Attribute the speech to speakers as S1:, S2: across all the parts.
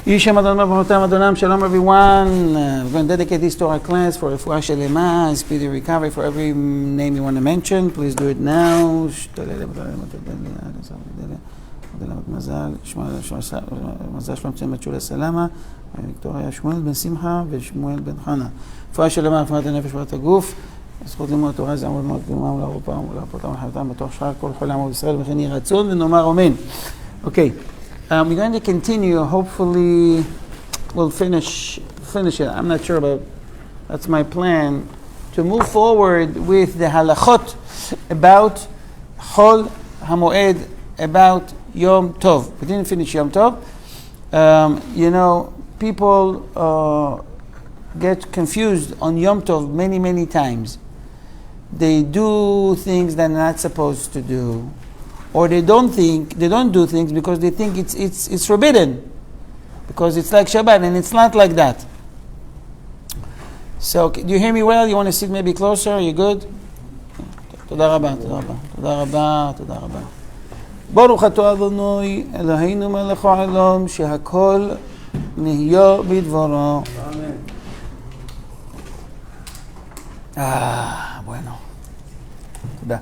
S1: Yishem Adonai Barutam Adonam. Shalom everyone. We're going to dedicate this Torah class for Refuah Shelema, speedy recovery for every name you want to mention. Please do it now. Victoria Shmuel ben Simcha ושמואל בן חנה. רפואה שלמה, רפואת הנפש ורפואת הגוף. זכות לימוד התורה זה עמוד מאוד גדולה ולהרפאותם ולחייתם בתוך שאר כל חולי עמו בישראל וכן יהי רצון ונאמר אמן. Okay, we're going to continue. Hopefully we'll finish it. I'm not sure, but that's my plan, to move forward with the halachot about Chol HaMoed, about Yom Tov. We didn't finish Yom Tov. People get confused on Yom Tov many times. They do things they're not supposed to do, or they don't do things because they think it's forbidden, because it's like Shabbat, and it's not like that. So, do you hear me well? You want to sit maybe closer? Are you good? תודה רבה. ברוך אתה אדוני אלוהינו מלך העולם שהכל נהיה בדברו. Bueno. תודה.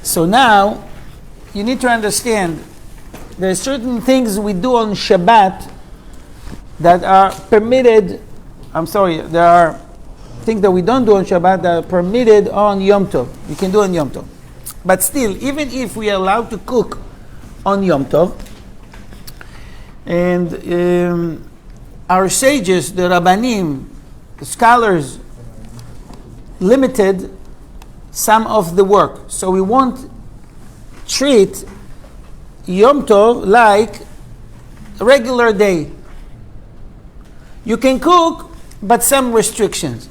S1: So now, you need to understand, there are certain things we do on Shabbat that are permitted. There are things that we don't do on Shabbat that are permitted on Yom Tov. You can do on Yom Tov. But still, even if we are allowed to cook on Yom Tov, and our sages, the Rabbanim, the scholars, limited some of the work. So we won't treat Yom Tov like a regular day. You can cook, but some restrictions.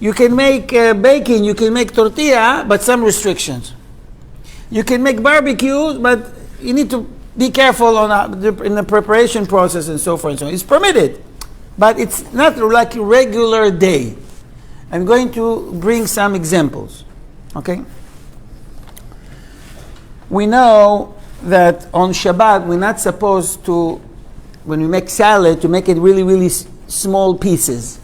S1: You can make baking, you can make tortilla, but some restrictions. You can make barbecue, but you need to be careful in the preparation process and so forth and so on. It's permitted, but it's not like a regular day. I'm going to bring some examples. Okay? We know that on Shabbat we're not supposed to, when we make salad, to make it really small pieces,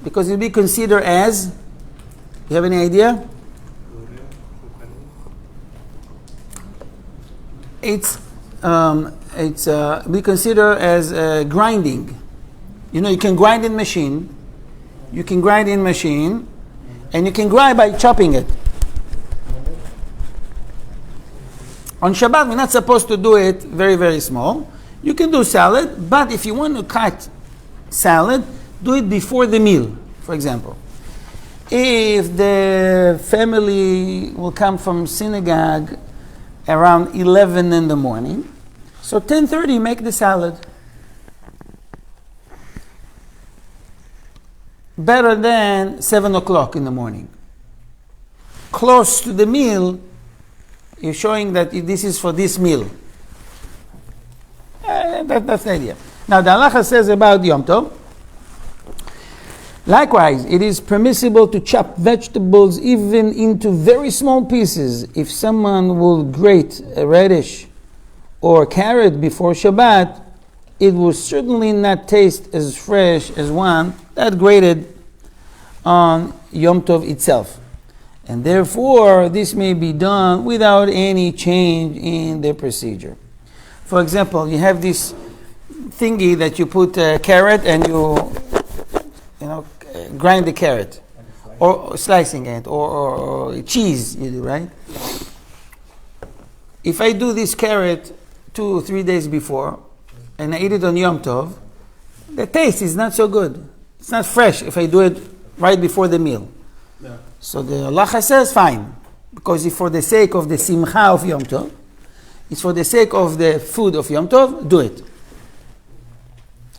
S1: because it'll be considered as, you have any idea? It's we consider as grinding. You know, you can grind in machine. You can grind in machine, and you can grind by chopping it. On Shabbat, we're not supposed to do it very small. You can do salad, but if you want to cut salad, do it before the meal, for example. If the family will come from synagogue around 11 in the morning, so 10:30 make the salad. Better than 7 o'clock in the morning. Close to the meal, you're showing that this is for this meal. That's the idea. Now the halacha says about Yom Tov, likewise, it is permissible to chop vegetables even into very small pieces. If someone will grate a radish or carrot before Shabbat, it will certainly not taste as fresh as one that grated on Yom Tov itself. And therefore, this may be done without any change in the procedure. For example, you have this thingy that you put a carrot and you grind the carrot, or slicing it, or cheese you do, right? If I do this carrot 2 or 3 days before, and I eat it on Yom Tov, the taste is not so good. It's not fresh if I do it right before the meal. Yeah. So the halacha says fine, because if for the sake of the simcha of Yom Tov, it's for the sake of the food of Yom Tov, do it.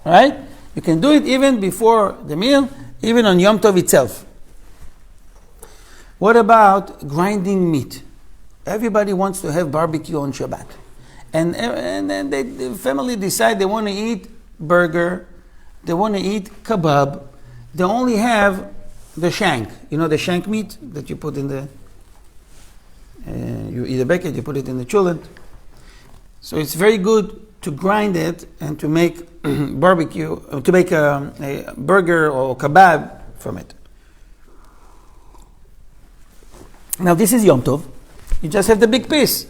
S1: All right? You can do it even before the meal, even on Yom Tov itself. What about grinding meat? Everybody wants to have barbecue on Shabbat. And then the family decide they want to eat burger, they want to eat kebab. They only have the shank. You know the shank meat that you put in the, you eat a bucket, you put it in the cholent. So it's very good to grind it and to make barbecue, to make a burger or kebab from it. Now this is Yom Tov. You just have the big piece.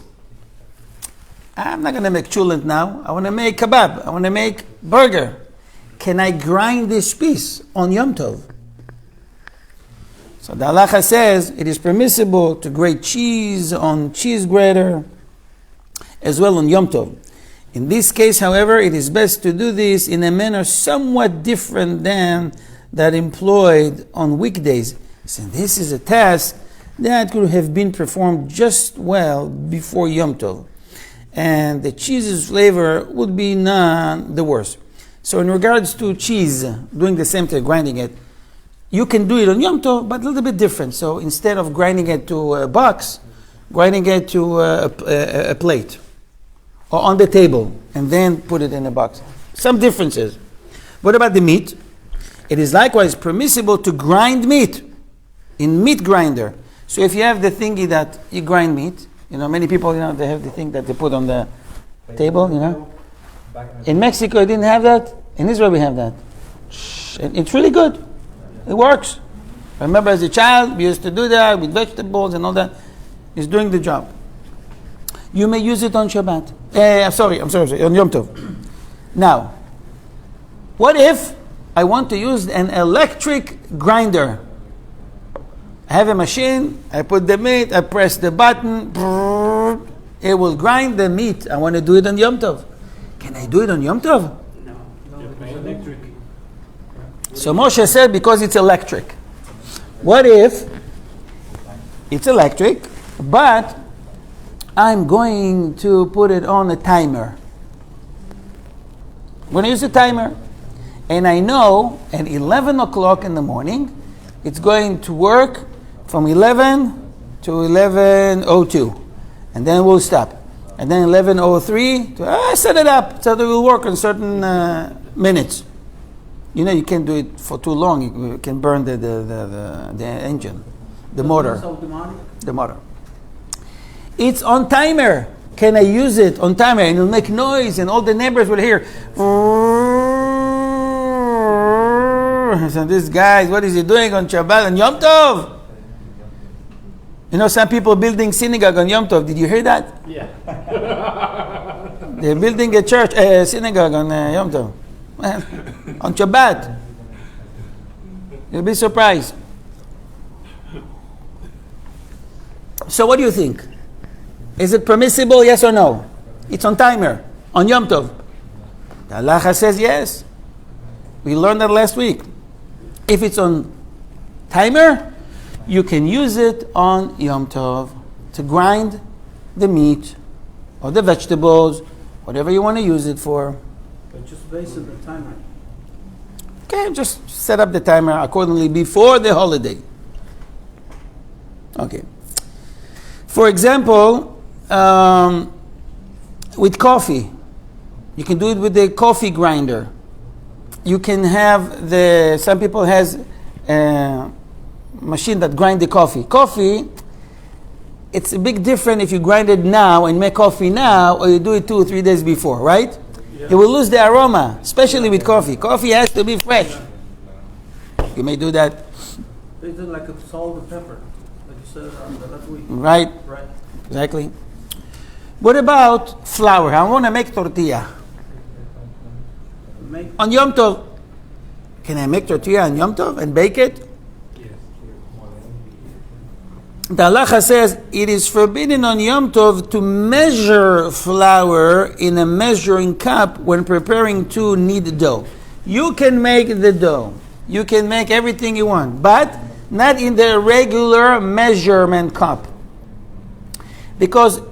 S1: I'm not going to make chulent now. I want to make kebab. I want to make burger. Can I grind this piece on Yom Tov? So the halacha says it is permissible to grate cheese on cheese grater as well on Yom Tov. In this case, however, it is best to do this in a manner somewhat different than that employed on weekdays, since this is a task that could have been performed just well before Yom Tov, and the cheese's flavor would be none the worse. So in regards to cheese, doing the same thing, grinding it, you can do it on Yom Tov, but a little bit different. So instead of grinding it to a box, grinding it to a plate, or on the table, and then put it in a box. Some differences. What about the meat? It is likewise permissible to grind meat in meat grinder. So if you have the thingy that you grind meat, many people, they have the thing that they put on the table, In Mexico, you didn't have that. In Israel, we have that. It's really good. It works. I remember as a child, we used to do that with vegetables and all that. It's doing the job. You may use it on Shabbat. I'm sorry, on Yom Tov. Now, what if I want to use an electric grinder? I have a machine, I put the meat, I press the button, it will grind the meat. I want to do it on Yom Tov. Can I do it on Yom Tov?
S2: No, it's electric.
S1: So Moshe said because it's electric. What if it's electric, but I'm going to put it on a timer? I'm going to use a timer. And I know at 11 o'clock in the morning, it's going to work from 11 to 11:02. And then we'll stop. And then 11:03, set it up so that it will work on certain minutes. You can't do it for too long. You can burn the engine, the motor. The motor. It's on timer. Can I use it on timer? And it'll make noise and all the neighbors will hear. So this guy, what is he doing on Shabbat and Yom Tov? Some people building synagogue on Yom Tov. Did you hear that?
S2: Yeah.
S1: They're building a synagogue on Yom Tov. On Shabbat. You'll be surprised. So what do you think? Is it permissible, yes or no? It's on timer, on Yom Tov. The halacha says yes. We learned that last week. If it's on timer, you can use it on Yom Tov to grind the meat or the vegetables, whatever you want to use it for.
S2: But just base the timer.
S1: Okay, just set up the timer accordingly before the holiday. Okay. For example, with coffee, you can do it with the coffee grinder. You can have some people has a machine that grind the coffee. Coffee, it's a big difference if you grind it now and make coffee now, or you do it 2 or 3 days before, right? Yeah. You will lose the aroma, especially with coffee. Coffee has to be fresh. You may do that.
S2: It's like a salt and pepper, like you said last week.
S1: Right. Exactly. What about flour? I want to make tortilla. On Yom Tov. Can I make tortilla on Yom Tov and bake it?
S2: Yes.
S1: The halacha says it is forbidden on Yom Tov to measure flour in a measuring cup when preparing to knead dough. You can make the dough. You can make everything you want, but not in the regular measurement cup. Because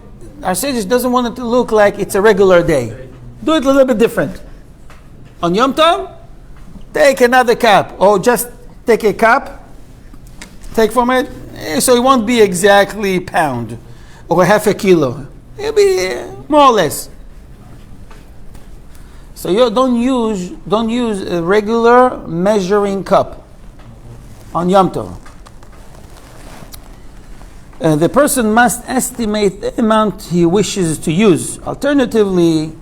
S1: our sage doesn't want it to look like it's a regular day. Do it a little bit different. On Yom Tov, take another cup, or just take a cup, take from it, so it won't be exactly pound or half a kilo. It'll be more or less. So you don't use a regular measuring cup on Yom Tov. The person must estimate the amount he wishes to use. Alternatively,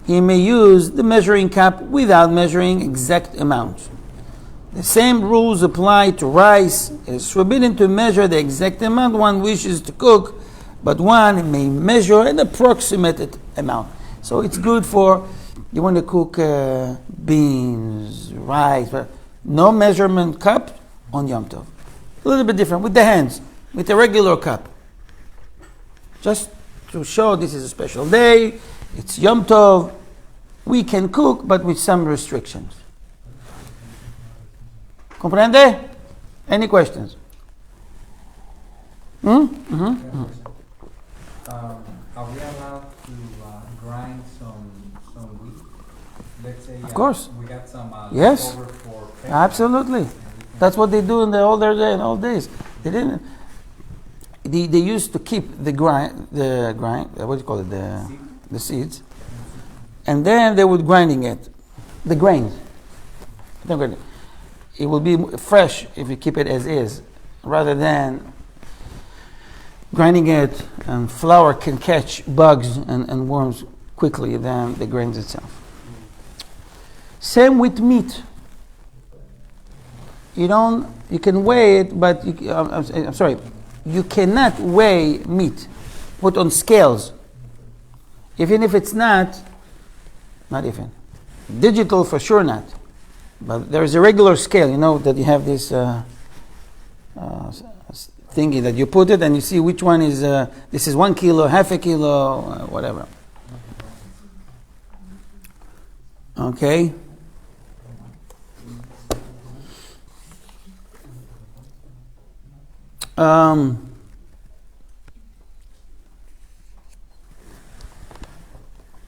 S1: he may use the measuring cup without measuring exact amount. The same rules apply to rice. It is forbidden to measure the exact amount one wishes to cook, but one may measure an approximate amount. So it's good for, you want to cook beans, rice, but no measurement cup on Yom Tov. A little bit different with the hands, with a regular cup. Just to show this is a special day, it's Yom Tov, we can cook, but with some restrictions. Comprende? Any questions?
S3: Are we allowed to grind some wheat? Let's say
S1: Of course.
S3: we got some
S1: Yes.
S3: leftover for pepper.
S1: Absolutely. That's what they do in the old days. They didn't. They used to keep the grind. What do you call it? The seeds, and then they would grinding it, the grains. It will be fresh if you keep it as is, rather than grinding it. And flour can catch bugs and worms quickly than the grains itself. Same with meat. You can weigh it, but I'm sorry, you cannot weigh meat, put on scales. Even if it's not even. Digital for sure not. But there is a regular scale, that you have this thingy that you put it and you see which one is, this is 1 kilo, half a kilo, whatever. Okay.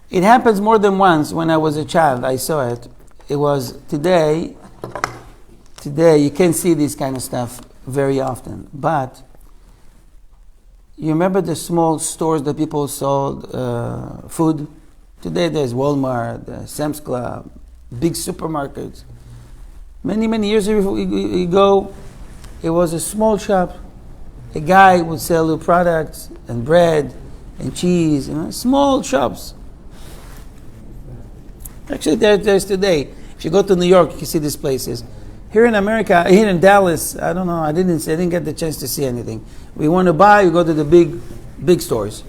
S1: It happens more than once. When I was a child, I saw it. It was today you can't see this kind of stuff very often. But you remember the small stores that people sold food? Today there's Walmart, Sam's Club, big supermarkets. Many years ago, it was a small shop. A guy would sell you products and bread and cheese, small shops. Actually, there's today. If you go to New York, you can see these places. Here in America, here in Dallas, I don't know. I didn't get the chance to see anything. We want to buy, you go to the big stores.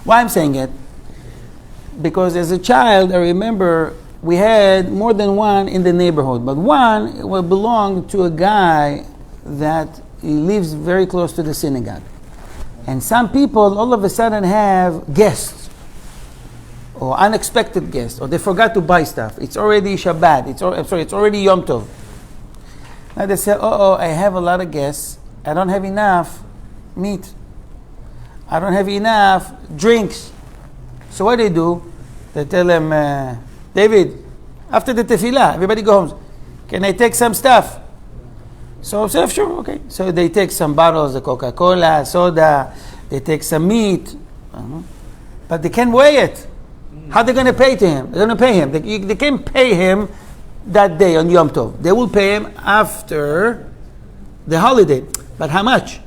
S1: Why I'm saying it? Because as a child, I remember we had more than one in the neighborhood, but one belonged to a guy that he lives very close to the synagogue. And some people all of a sudden have guests, or unexpected guests, or they forgot to buy stuff. It's already Shabbat, it's already Yom Tov. Now they say, I have a lot of guests, I don't have enough meat, I don't have enough drinks. So what do? They tell him, David, after the tefillah, everybody go home. Can I take some stuff? So I said, sure, okay. So they take some bottles of Coca-Cola, soda, they take some meat, but they can't weigh it. How are they going to pay to him? They're going to pay him. They can't pay him that day on Yom Tov. They will pay him after the holiday. But how much?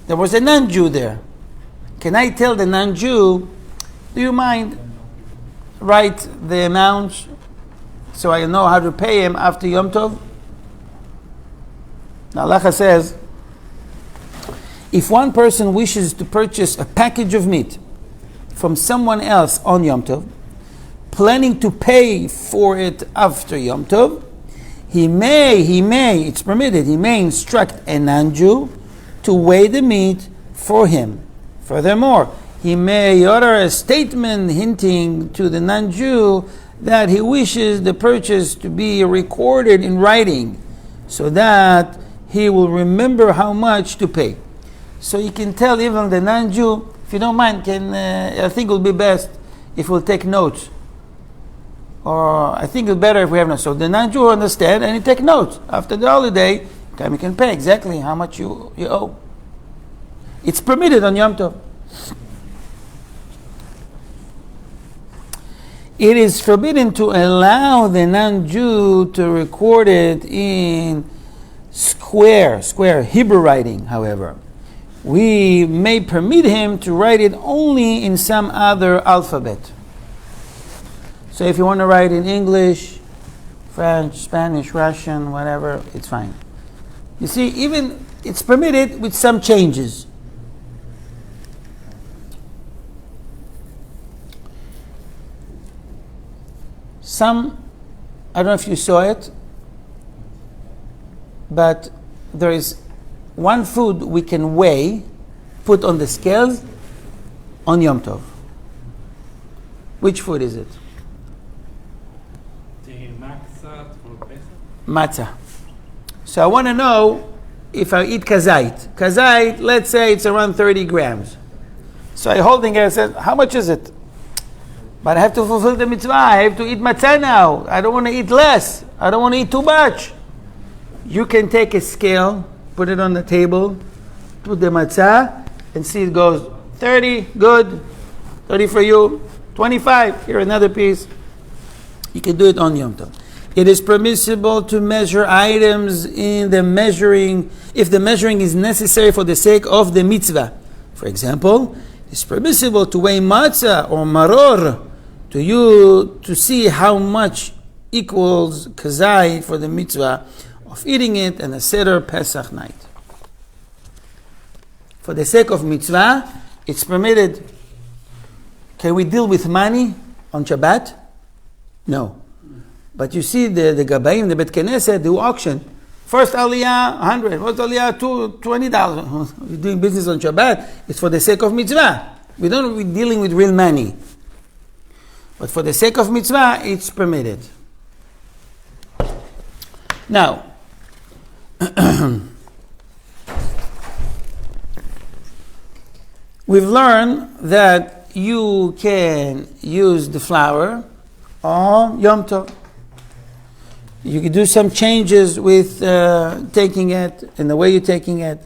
S1: There was a non-Jew there. Can I tell the non-Jew, do you mind write the amount so I know how to pay him after Yom Tov? Now, Halacha says, if one person wishes to purchase a package of meat from someone else on Yom Tov, planning to pay for it after Yom Tov, he may, it's permitted, he may instruct a non-Jew to weigh the meat for him. Furthermore, he may utter a statement hinting to the non-Jew that he wishes the purchase to be recorded in writing so that he will remember how much to pay. So you can tell even the non-Jew, if you don't mind, I think it will be best if we'll take notes. Or I think it's better if we have notes. So the non-Jew will understand and he take notes. After the holiday, time he can pay exactly how much you owe. It's permitted on Yom Tov. It is forbidden to allow the non-Jew to record it in square Hebrew writing, however, we may permit him to write it only in some other alphabet. So if you want to write in English, French, Spanish, Russian, whatever, it's fine. You see, even it's permitted with some changes. Some, I don't know if you saw it, but there is one food we can weigh, put on the scales on Yom Tov. Which food is it?
S2: The matzah for Pesach?
S1: Matzah. So I want to know if I eat kazait. Kazait, let's say it's around 30 grams. So I holding it and said, how much is it? But I have to fulfill the mitzvah. I have to eat matzah now. I don't want to eat less. I don't want to eat too much. You can take a scale, put it on the table, put the matzah, and see it goes 30, good. 30 for you. 25, here another piece. You can do it on Yom Tov. It is permissible to measure items in the measuring, if the measuring is necessary for the sake of the mitzvah. For example, it's permissible to weigh matzah or maror to see how much equals kazai for the mitzvah of eating it and a Seder Pesach night. For the sake of mitzvah, it's permitted. Can we deal with money on Shabbat? No. But you see the Gabaim, the Bet Knesset, do auction. First aliyah, 100. First aliyah, $20. We're doing business on Shabbat. It's for the sake of mitzvah. We're dealing with real money. But for the sake of mitzvah, it's permitted. Now, we've learned that you can use the flour on Yom Tov. You can do some changes with taking it and the way you're taking it.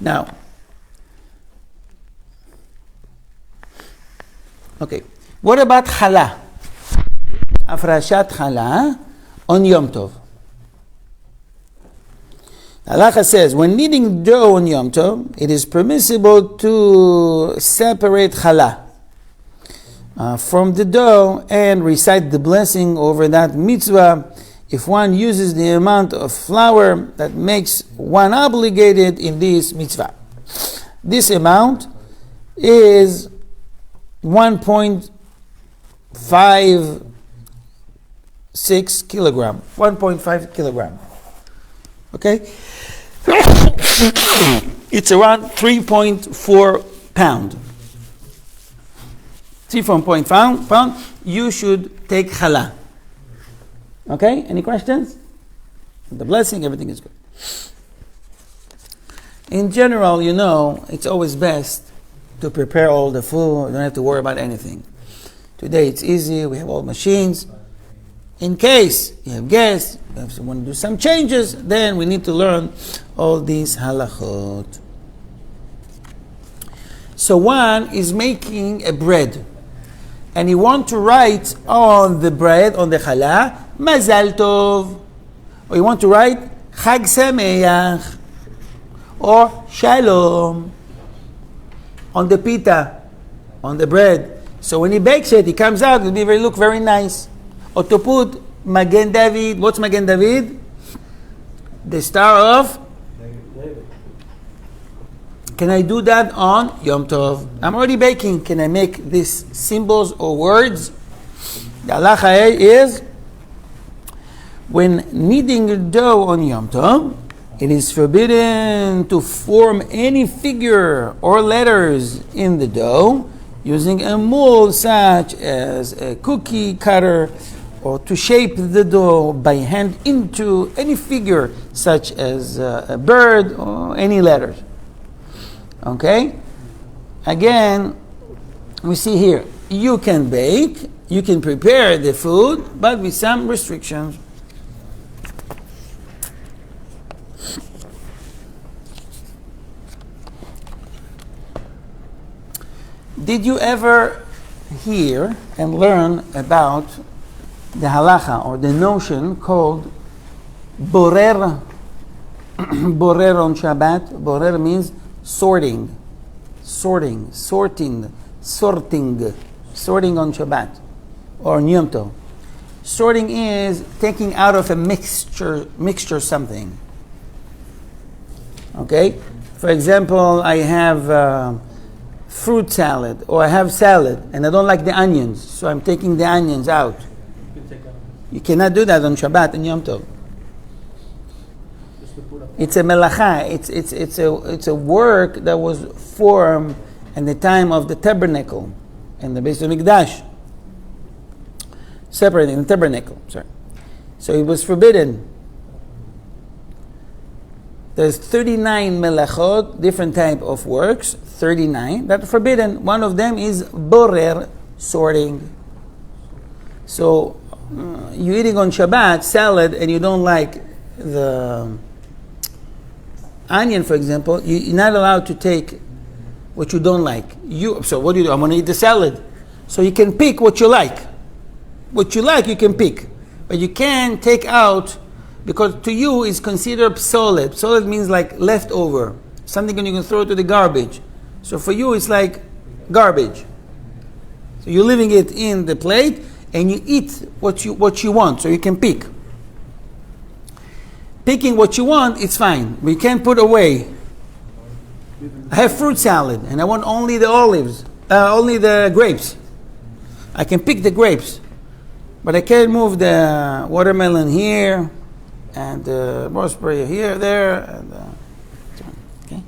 S1: Now, okay, what about Khala? Afrashat Khala on Yom Tov. Halacha says, when kneading dough on Yom Tov, it is permissible to separate Khala from the dough and recite the blessing over that mitzvah if one uses the amount of flour that makes one obligated in this mitzvah. This amount is 1.56 kilogram. 1.5 kilogram. Okay? It's around 3.4 pound. 3.4 pound. You should take challah. Okay? Any questions? The blessing, everything is good. In general, it's always best to prepare all the food. You don't have to worry about anything. Today it's easy. We have all machines. In case you have guests, if you want to do some changes, then we need to learn all these halachot. So one is making a bread, and he wants to write on the bread, on the challah, Mazal Tov, or you want to write Chag Sameach, or Shalom, on the pita, on the bread. So when he bakes it, it comes out, it will look very nice. Or to put Magen David. What's Magen David? The star of?
S2: David.
S1: Can I do that on Yom Tov? I'm already baking. Can I make these symbols or words? The halacha is, when kneading dough on Yom Tov, it is forbidden to form any figure or letters in the dough using a mold such as a cookie cutter, or to shape the dough by hand into any figure such as a bird or any letters. Okay? Again, we see here, you can bake, you can prepare the food, but with some restrictions. Did you ever hear and learn about the halacha or the notion called borer. Borer on Shabbat. Borer means sorting on Shabbat or on Yom Tov. Sorting is taking out of a mixture something. Okay? For example, I have fruit salad, or I have salad, and I don't like the onions, so I'm taking the onions out. You cannot do that on Shabbat and Yom Tov. It's a melacha. It's a work that was formed in the time of the tabernacle and the Beis Hamikdash. Separating the tabernacle. Sorry. So it was forbidden. There's 39 melachot, different type of works, 39 that are forbidden. One of them is borer, sorting. So you're eating on Shabbat salad and you don't like the onion, for example, you're not allowed to take what you don't like. So what do? I'm going to eat the salad. So you can pick what you like. What you like, you can pick. But you can take out, because to you is considered psolet. Psolet means like leftover. Something you can throw to the garbage. So for you, it's like garbage. So you're leaving it in the plate, and you eat what you want. So you can pick. Picking what you want, it's fine. We can't put away. I have fruit salad, and I want only the olives, only the grapes. I can pick the grapes, but I can't move the watermelon here, and the raspberry here, there, and okay.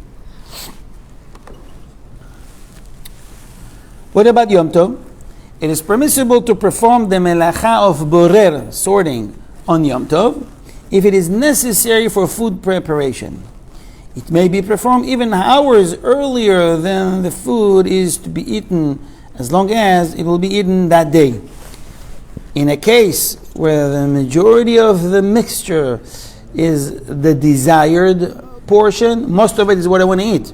S1: What about Yom Tov? It is permissible to perform the melacha of borer, sorting, on Yom Tov, if it is necessary for food preparation. It may be performed even hours earlier than the food is to be eaten, as long as it will be eaten that day. In a case where the majority of the mixture is the desired portion, most of it is what I want to eat,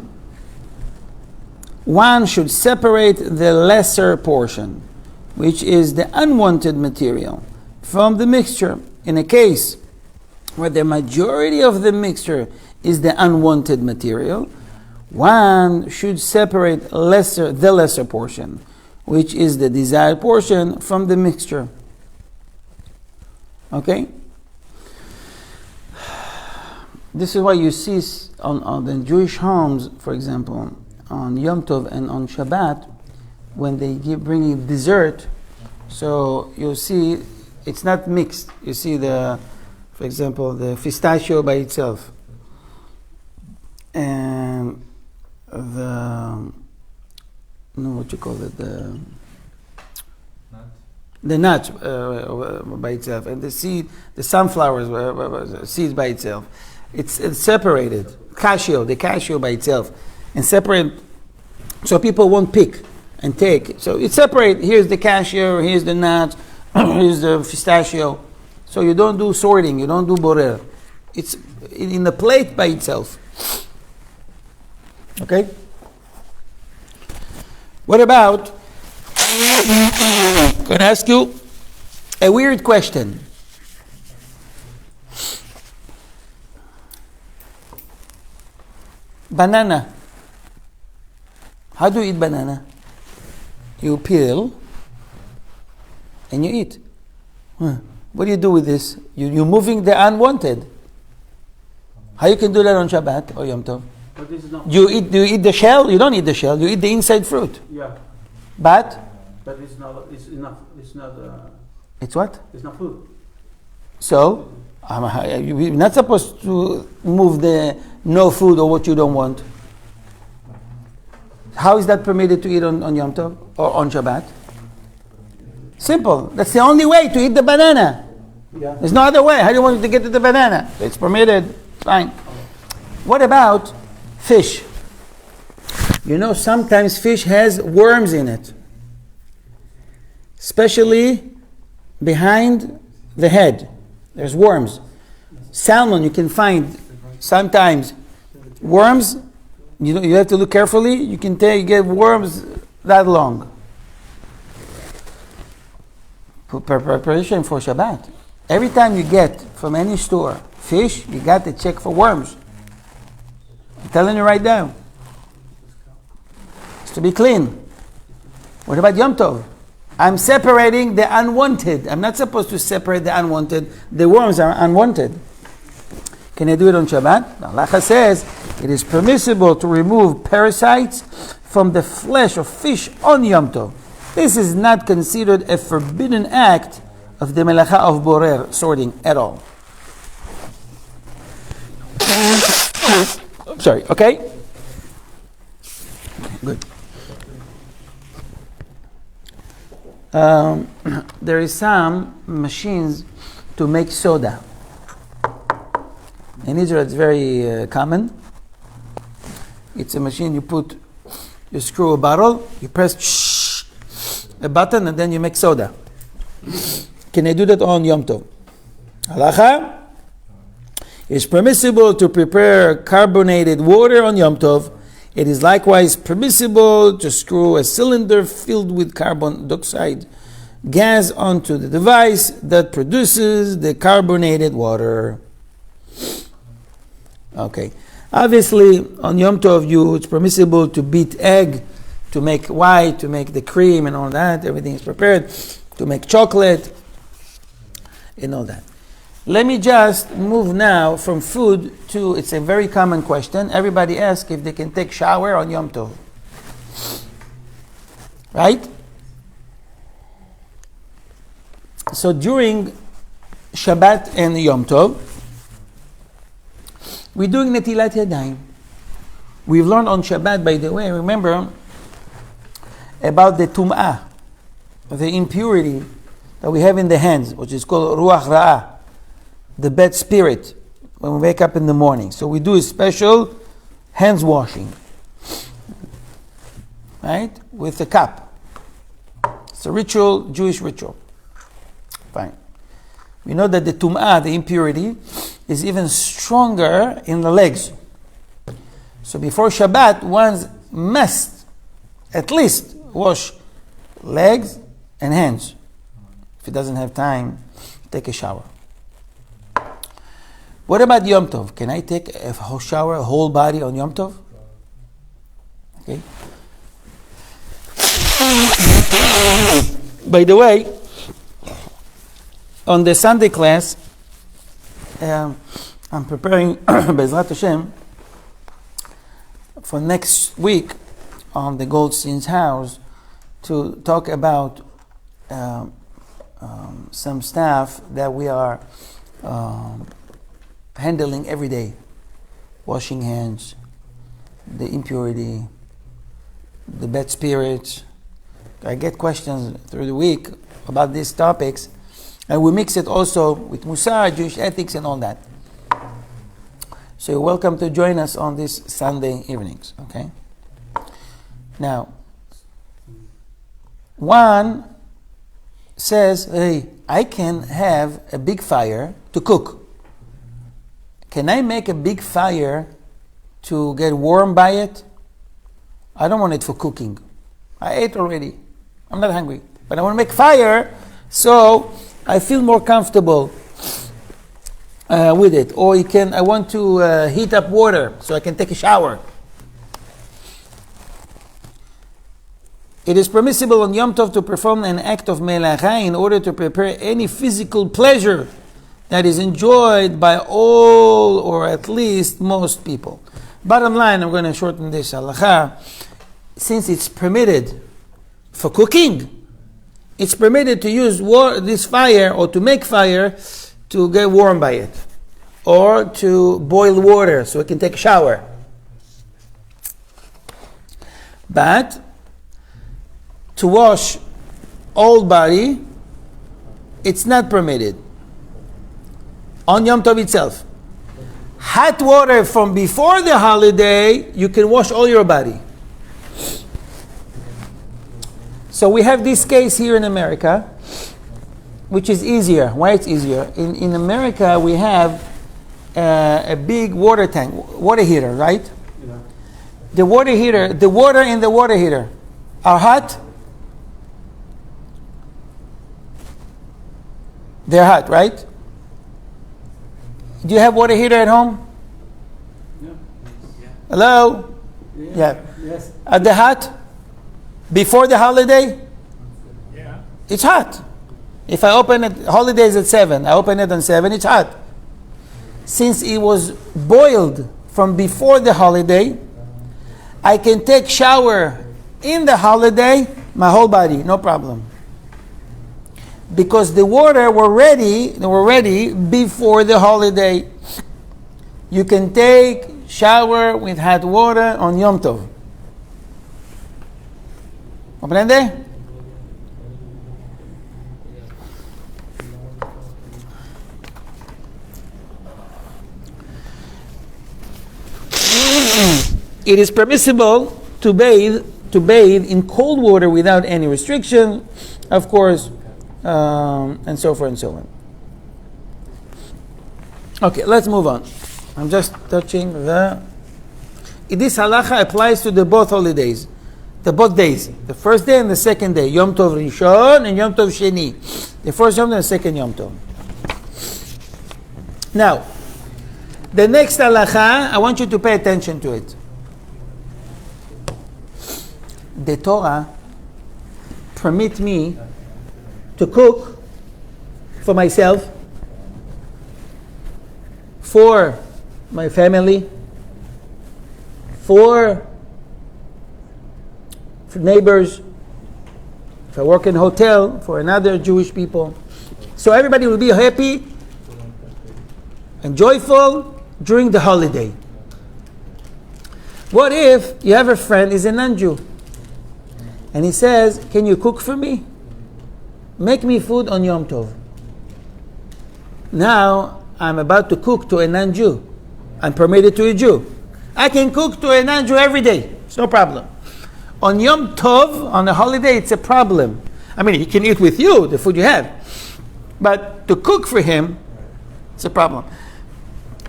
S1: one should separate the lesser portion, which is the unwanted material, from the mixture. In a case where the majority of the mixture is the unwanted material, one should separate the lesser portion, which is the desired portion, from the mixture. Okay? This is why you see on the Jewish homes, for example, on Yom Tov and on Shabbat, when they bring dessert, so you'll see it's not mixed. You see for example, the pistachio by itself, and the nut by itself, and the seed, the sunflowers seeds by itself. It's separated. The cashew by itself, and separate, so people won't pick and take. So it's separate. Here's the cashew, here's the nut, here's the pistachio. So you don't do sorting, you don't do borer. It's in the plate by itself. Okay? What about, I'm going to ask you a weird question. Banana. How do you eat banana? You peel and you eat. What do you do with this? You're moving the unwanted. How you can do that on Shabbat or Yom Tov?
S2: But this is not.
S1: Do you eat the shell? You don't eat the shell. You eat the inside fruit.
S2: Yeah.
S1: But
S2: it's not. It's enough. It's not.
S1: It's what?
S2: It's not food.
S1: So you're not supposed to move the no food or what you don't want. How is that permitted to eat on Yom Tov or on Shabbat? Simple. That's the only way to eat the banana.
S2: Yeah.
S1: There's no other way. How do you want to get to the banana? It's permitted. Fine. What about fish? You know, sometimes fish has worms in it, especially behind the head. There's worms. Salmon, you can find sometimes worms. You have to look carefully. You get worms that long. preparation for Shabbat. Every time you get from any store fish, you got to check for worms. I'm telling you right now. It's to be clean. What about Yom Tov? I'm separating the unwanted. I'm not supposed to separate the unwanted. The worms are unwanted. Can I do it on Shabbat? The halacha says it is permissible to remove parasites from the flesh of fish on Yom Tov. This is not considered a forbidden act of the melacha of borer, sorting, at all. Sorry, okay? Good. There is some machines to make soda. In Israel, it's very common. It's a machine you screw a bottle, you press a button, and then you make soda. Can I do that on Yom Tov? Halacha. It is permissible to prepare carbonated water on Yom Tov. It is likewise permissible to screw a cylinder filled with carbon dioxide gas onto the device that produces the carbonated water. Okay. Obviously, on Yom Tov, it's permissible to beat egg, to make white, to make the cream and all that. Everything is prepared. To make chocolate and all that. Let me just move now from food to, it's a very common question. Everybody asks if they can take shower on Yom Tov. Right? So during Shabbat and Yom Tov, we're doing Netilat Yadayim. We've learned on Shabbat, by the way, remember, about the Tum'ah, the impurity that we have in the hands, which is called Ruach Ra'ah, the bad spirit, when we wake up in the morning. So we do a special hands washing, right, with a cup. It's a ritual, Jewish ritual. Fine. We know that the Tum'ah, the impurity, is even stronger in the legs. So before Shabbat, one must at least wash legs and hands. If he doesn't have time, take a shower. What about Yom Tov? Can I take a whole shower, a whole body on Yom Tov? Okay. By the way, on the Sunday class, I'm preparing Bezrat Hashem for next week on the Goldstein's house to talk about some stuff that we are handling every day. Washing hands, the impurity, the bad spirits. I get questions through the week about these topics, and we mix it also with Musar, Jewish ethics, and all that. So you're welcome to join us on these Sunday evenings, okay? Now, one says, hey, I can have a big fire to cook. Can I make a big fire to get warm by it? I don't want it for cooking. I ate already. I'm not hungry. But I want to make fire so I feel more comfortable with it. Or I want to heat up water so I can take a shower. It is permissible on Yom Tov to perform an act of melacha in order to prepare any physical pleasure that is enjoyed by all or at least most people. Bottom line, I'm going to shorten this halacha. Since it's permitted for cooking, it's permitted to use this fire or to make fire to get warm by it, or to boil water so it can take a shower. But to wash all body, it's not permitted on Yom Tov itself. Hot water from before the holiday, you can wash all your body. So we have this case here in America, which is easier. Why it's easier? In America, we have a big water tank, water heater, right? Yeah. The water in the water heater are hot. They're hot, right? Do you have water heater at home?
S2: Yeah.
S1: Hello? Yeah.
S2: Yes.
S1: Are they hot? Before the holiday?
S2: Yeah.
S1: It's hot. If I open it, holidays at 7, I open it on 7, it's hot. Since it was boiled from before the holiday, I can take shower in the holiday, my whole body, no problem. Because the water they were ready before the holiday. You can take shower with hot water on Yom Tov. ¿Comprende? It is permissible to bathe in cold water without any restriction, of course, and so forth and so on. Okay, let's move on. I'm just touching this halacha applies to the both holidays, the both days, the first day and the second day, Yom Tov Rishon and Yom Tov Sheni, the first Yom Tov and the second Yom Tov. Now, the next halacha, I want you to pay attention to it. The Torah permit me to cook for myself, for my family, for neighbors, if I work in a hotel, for another Jewish people. So everybody will be happy and joyful during the holiday. What if you have a friend who's a non-Jew? And he says, can you cook for me? Make me food on Yom Tov. Now, I'm about to cook to a non-Jew. I'm permitted to a Jew. I can cook to a non-Jew every day. It's no problem. On Yom Tov, on a holiday, it's a problem. I mean, he can eat with you, the food you have. But to cook for him, it's a problem.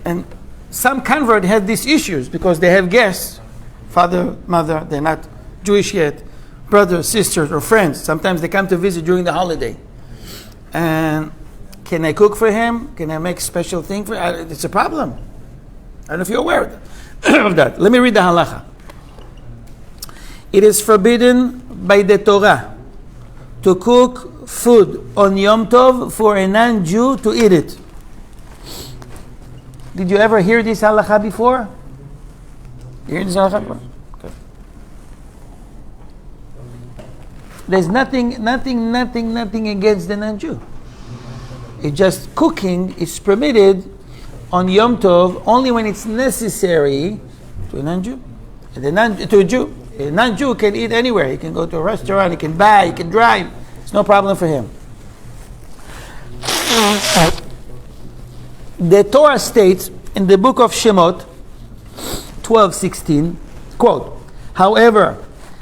S1: And some convert have these issues because they have guests, father, mother, they're not Jewish yet, brothers, sisters, or friends. Sometimes they come to visit during the holiday. And can I cook for him? Can I make special thing for him? It's a problem. I don't know if you're aware of that. Let me read the halacha. It is forbidden by the Torah to cook food on Yom Tov for a non-Jew to eat it. Did you ever hear this halacha before? You hear this halacha before? Okay. There's nothing against the non-Jew. It's just cooking is permitted on Yom Tov only when it's necessary to a non-Jew. To a Jew. A non-Jew can eat anywhere. He can go to a restaurant, he can buy, he can drive. It's no problem for him. The Torah states in the book of Shemot 12:16, quote, however,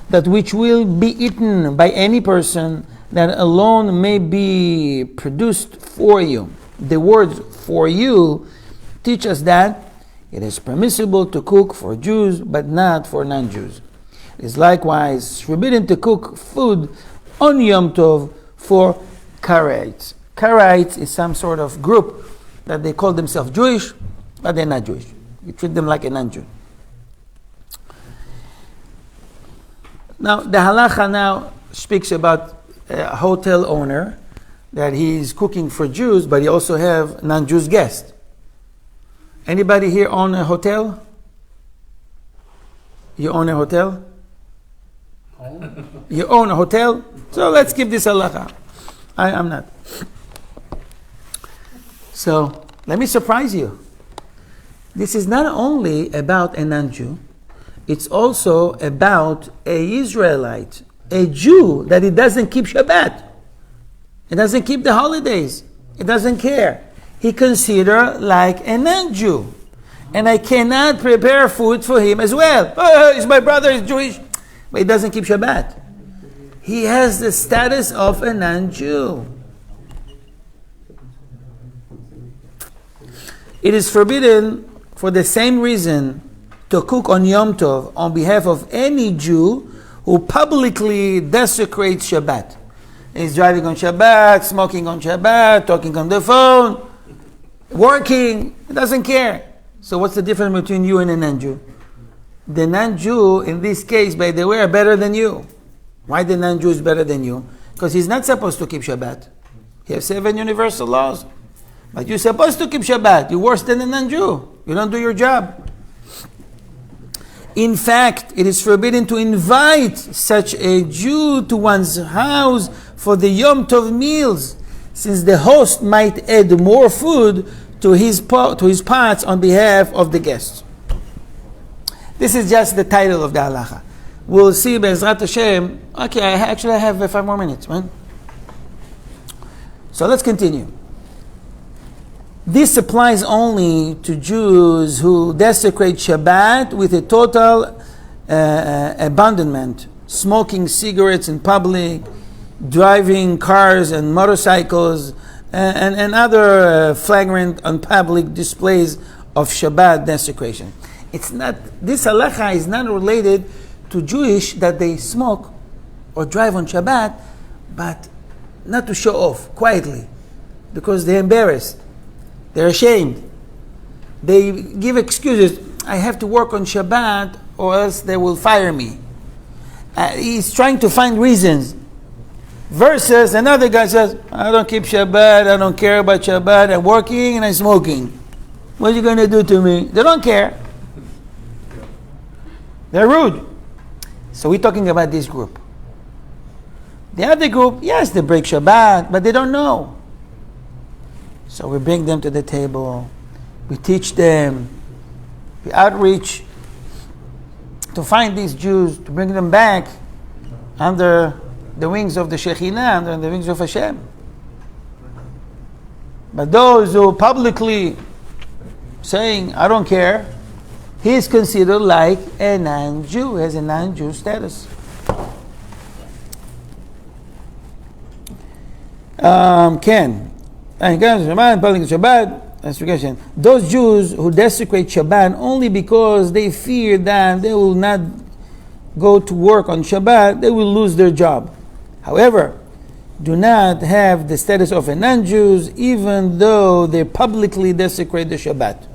S1: that which will be eaten by any person, that alone may be produced for you. The words for you teach us that it is permissible to cook for Jews, but not for non-Jews. It is likewise forbidden to cook food on Yom Tov for Karaites. Karaites is some sort of group that they call themselves Jewish, but they're not Jewish. You treat them like a non-Jew. Now, the halacha now speaks about a hotel owner that he's cooking for Jews, but he also have non-Jews guests. Anybody here own a hotel? You own a hotel? You own a hotel? So let's keep this halacha. I'm not. So let me surprise you. This is not only about a non-Jew, it's also about an Israelite, a Jew that he doesn't keep Shabbat. He doesn't keep the holidays. He doesn't care. He considers like a non-Jew. And I cannot prepare food for him as well. Oh, he's my brother, he's Jewish. But he doesn't keep Shabbat. He has the status of a non-Jew. It is forbidden for the same reason to cook on Yom Tov on behalf of any Jew who publicly desecrates Shabbat. He's driving on Shabbat, smoking on Shabbat, talking on the phone, working. He doesn't care. So what's the difference between you and a non-Jew? The non-Jew, in this case, by the way, are better than you. Why the non-Jew is better than you? Because he's not supposed to keep Shabbat. He has 7 universal laws. But you're supposed to keep Shabbat. You're worse than a non-Jew. You don't do your job. In fact, it is forbidden to invite such a Jew to one's house for the Yom Tov meals, since the host might add more food to his pots on behalf of the guests. This is just the title of the halacha. We'll see Be'ezrat Hashem. Okay, I have 5 more minutes, right? So let's continue. This applies only to Jews who desecrate Shabbat with a total abandonment, smoking cigarettes in public, driving cars and motorcycles, and other flagrant and public displays of Shabbat desecration. It's not, this halacha is not related to Jewish that they smoke or drive on Shabbat, but not to show off, quietly, because they're embarrassed. They're ashamed. They give excuses. I have to work on Shabbat or else they will fire me. He's trying to find reasons. Versus another guy says, I don't keep Shabbat, I don't care about Shabbat, I'm working and I'm smoking. What are you going to do to me? They don't care. They're rude. So we're talking about this group. The other group, yes, they break Shabbat, but they don't know. So we bring them to the table, we teach them, we outreach to find these Jews, to bring them back under the wings of the Shekhinah, under the wings of Hashem. But those who publicly saying, I don't care, he is considered like a non-Jew, has a non-Jew status. Ken. Those Jews who desecrate Shabbat only because they fear that they will not go to work on Shabbat, they will lose their job. However, do not have the status of a non-Jews even though they publicly desecrate the Shabbat.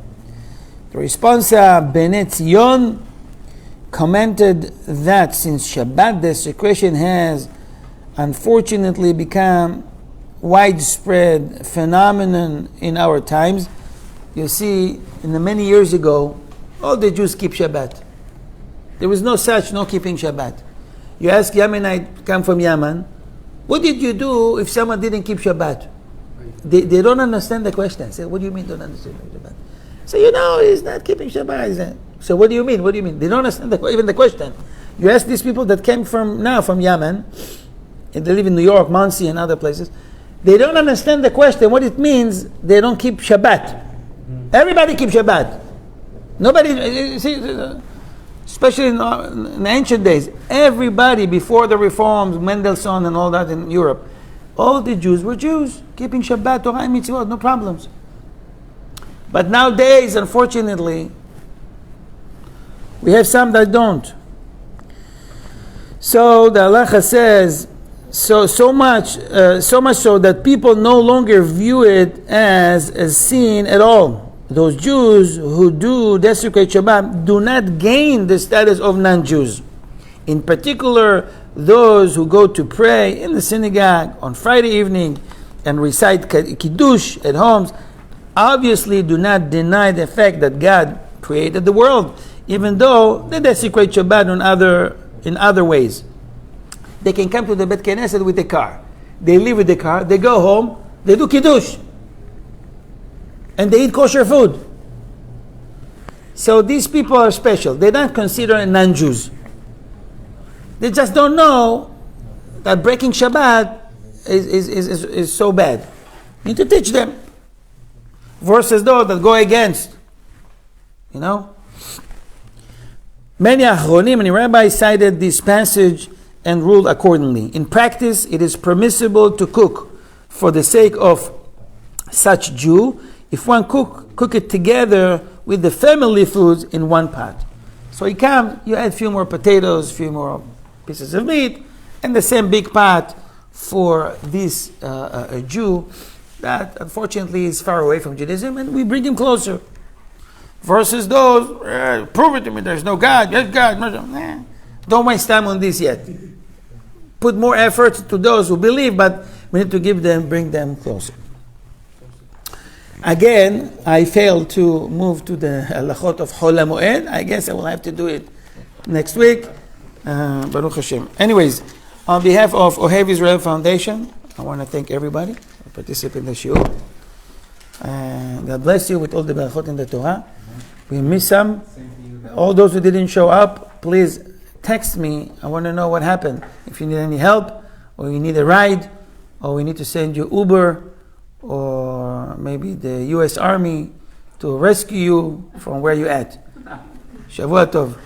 S1: The responsa Bnei Tzion commented that since Shabbat desecration has unfortunately become widespread phenomenon in our times. You see, in the many years ago, all the Jews keep Shabbat. There was no keeping Shabbat. You ask Yemenite, come from Yemen, what did you do if someone didn't keep Shabbat? They don't understand the question. Say, what do you mean don't understand Shabbat? So he's not keeping Shabbat. So what do you mean? What do you mean? They don't understand even the question. You ask these people that came from Yemen, and they live in New York, Monsey, and other places. They don't understand the question, what it means they don't keep Shabbat. Everybody keeps Shabbat. Nobody, see, especially in the ancient days, everybody before the reforms, Mendelssohn and all that in Europe, all the Jews were Jews, keeping Shabbat, Torah and mitzvot, no problems. But nowadays, unfortunately, we have some that don't. So the halacha says, so much so that people no longer view it as a sin at all. Those Jews who do desecrate Shabbat do not gain the status of non-Jews. In particular, those who go to pray in the synagogue on Friday evening and recite Kiddush at homes obviously do not deny the fact that God created the world, even though they desecrate Shabbat in other ways. They can come to the Bet Knesset with a car. They leave with the car, they go home, they do Kiddush. And they eat kosher food. So these people are special. They're not considered non-Jews. They just don't know that breaking Shabbat is so bad. You need to teach them. Verses though that go against. Many Achronim, many rabbis cited this passage and ruled accordingly. In practice, it is permissible to cook for the sake of such Jew if one cook it together with the family foods in one pot. So you add a few more potatoes, a few more pieces of meat, and the same big pot for this a Jew that unfortunately is far away from Judaism, and we bring him closer. Versus those, prove it to me, there's no God, yes God. Nah. Don't waste time on this yet. Put more effort to those who believe, but we need to bring them closer. Again, I failed to move to the halachot of Chol HaMoed. I guess I will have to do it next week. Baruch Hashem. Anyways, on behalf of Ohev Israel Foundation, I want to thank everybody who participated in the shiur. God bless you with all the berachot in the Torah. We miss some. All those who didn't show up, please text me. I want to know what happened. If you need any help, or you need a ride, or we need to send you Uber, or maybe the U.S. Army to rescue you from where you're at. Shavua Tov.